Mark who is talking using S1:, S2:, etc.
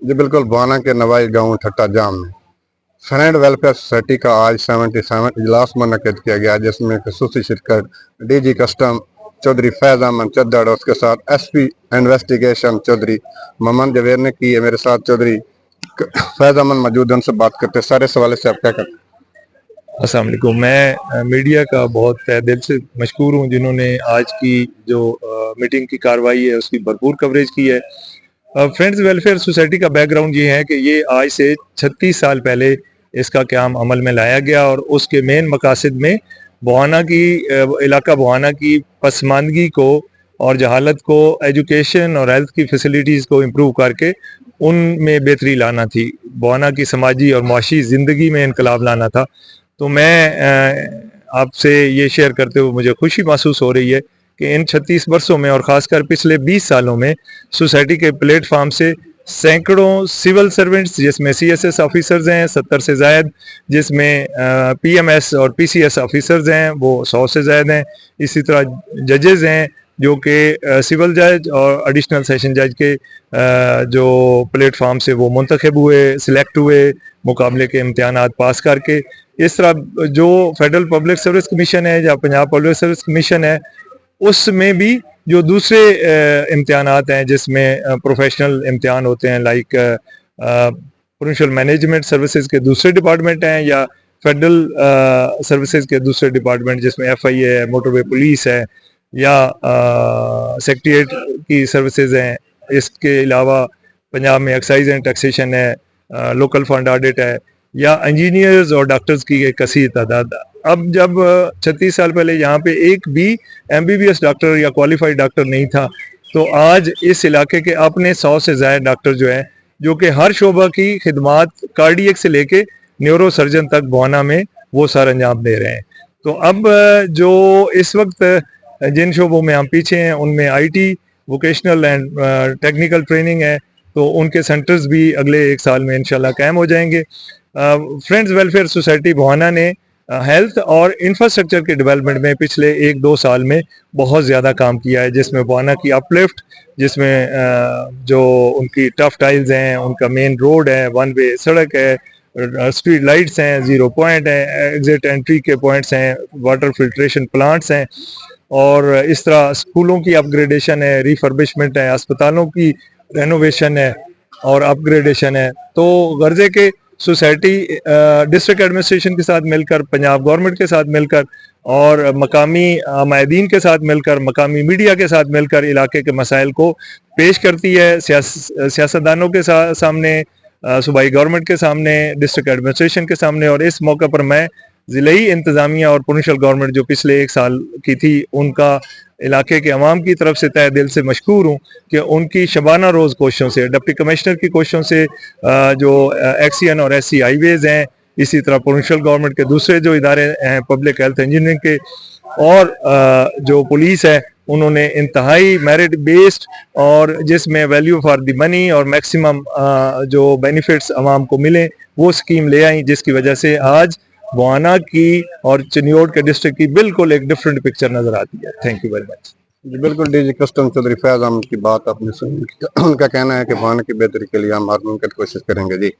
S1: जी बिल्कुल, बुआना के नवाई गांव ठट्टा जाम में फ्रेंड वेलफेयर सोसाइटी का आज 77 इजलास मुनक्किद किया गया, जिसमें खसूसी शिरकत डीजी कस्टम चौधरी फैज अहमद चद्दड़ और उसके साथ एसपी इन्वेस्टिगेशन चौधरी मोहम्मद जवेर ने की है। मेरे साथ चौधरी फैज अहमद मौजूद है, उनसे बात करते हैं। सारे सवाल से आप क्या करते हैं?
S2: अस्सलाम वालेकुम। मैं मीडिया का बहुत तहे दिल से मशकूर हूँ जिन्होंने आज की जो मीटिंग की कार्रवाई है उसकी भरपूर कवरेज की है। फ्रेंड्स वेलफेयर सोसाइटी का बैकग्राउंड ये है कि ये आज से 36 साल पहले इसका क़याम अमल में लाया गया और उसके मेन मकासद में बुआना की इलाका बुआना की पसमानदगी को और जहालत को एजुकेशन और हेल्थ की फैसिलिटीज़ को इम्प्रूव करके उनमें बेहतरी लाना थी, बुआना की समाजी और मुआशी ज़िंदगी में इनकलाब लाना था। तो मैं आपसे ये शेयर करते हुए मुझे खुशी महसूस हो रही है कि इन 36 वर्षों में और ख़ासकर पिछले 20 सालों में सोसाइटी के प्लेटफार्म से सैकड़ों सिविल सर्वेंट्स, जिसमें सीएसएस ऑफिसर्स हैं 70 से ज़ायद, जिसमें पीएमएस और पीसीएस ऑफिसर्स हैं वो 100 से ज़ायद हैं। इसी तरह जजेज़ हैं जो कि सिविल जज और एडिशनल सेशन जज के जो प्लेटफार्म से वो मुंतखब हुए, सिलेक्ट हुए, मुकाबले के इम्तिहानात पास करके। इस तरह जो फेडरल पब्लिक सर्विस कमीशन है या पंजाब पब्लिक सर्विस कमीशन है, उसमें भी जो दूसरे इम्तिहानात हैं जिसमें प्रोफेशनल इम्तिहान होते हैं, लाइक प्रोविंशियल मैनेजमेंट सर्विसेज के दूसरे डिपार्टमेंट हैं या फेडरल सर्विसेज के दूसरे डिपार्टमेंट जिसमें एफआईए है, मोटरवे पुलिस है या सेक्रेटेरिएट की सर्विसेज हैं। इसके अलावा पंजाब में एक्साइज एंड टैक्सेशन है, लोकल फंड ऑडिट है या इंजीनियर्स और डॉक्टर्स की एक कसीर तादाद। अब जब 36 साल पहले यहाँ पे एक भी एमबीबीएस डॉक्टर या क्वालिफाइड डॉक्टर नहीं था, तो आज इस इलाके के अपने 100 से ज़्यादा डॉक्टर जो हैं, जो कि हर शोबा की खिदमात कार्डियक से लेके न्यूरो सर्जन तक बुआना में वो सर अंजाम दे रहे हैं। तो अब जो इस वक्त जिन शोबों में हम पीछे हैं उनमें IT, vocational and technical training है, तो उनके सेंटर्स भी अगले 1 साल में इंशाल्लाह कायम हो जाएंगे। फ्रेंड्स वेलफेयर सोसाइटी बुआना ने हेल्थ और इंफ्रास्ट्रक्चर के डेवलपमेंट में पिछले 1-2 साल में बहुत ज़्यादा काम किया है, जिसमें बुआना की अपलिफ्ट, जिसमें जो उनकी टफ टाइल्स हैं, उनका मेन रोड है, वन वे सड़क है, स्ट्रीट लाइट्स हैं, ज़ीरो पॉइंट हैं, एग्जिट एंट्री के पॉइंट्स हैं, वाटर फिल्ट्रेशन प्लांट्स हैं और इस तरह स्कूलों की अपग्रेडेशन है, रिफर्बिशमेंट है, अस्पतालों की रेनोवेशन है और अपग्रेडेशन है। तो गर्जे के सोसाइटी डिस्ट्रिक्ट एडमिनिस्ट्रेशन के साथ मिलकर, पंजाब गवर्नमेंट के साथ मिलकर और मकामी माहिदीन के साथ मिलकर, मकामी मीडिया के साथ मिलकर इलाके के मसाइल को पेश करती है सियासतदानों के सामने, सूबाई गवर्नमेंट के सामने, डिस्ट्रिक्ट एडमिनिस्ट्रेशन के सामने। और इस मौके पर मैं ज़िलाई इंतज़ामिया और प्रोविंशियल गवर्नमेंट जो पिछले 1 साल की थी, उनका इलाके के अवाम की तरफ से तहे दिल से मशकूर हूँ कि उनकी शबाना रोज़ कोशिशों से, डिप्टी कमिश्नर की कोशिशों से, जो एक्सीएन और एससी हाईवेज़ हैं, इसी तरह प्रोविंशियल गवर्नमेंट के दूसरे जो इदारे हैं पब्लिक हेल्थ इंजीनियरिंग के और जो पुलिस है, उन्होंने इंतहाई मेरिट बेस्ड और जिसमें वैल्यू फॉर द मनी और मैक्सिमम जो बेनिफिट्स अवाम को मिलें वो स्कीम ले आई, जिसकी वजह से आज बुआना की और चिन्योट के डिस्ट्रिक्ट की बिल्कुल एक डिफरेंट पिक्चर नजर आती है। Thank you very much.
S1: जी बिल्कुल, डीजी कस्टम चौधरी फैज अहमद की बात आपने सुनी। उनका कहना है कि बुआना की बेहतरी के लिए हम हर मुमकिन कोशिश करेंगे। जी।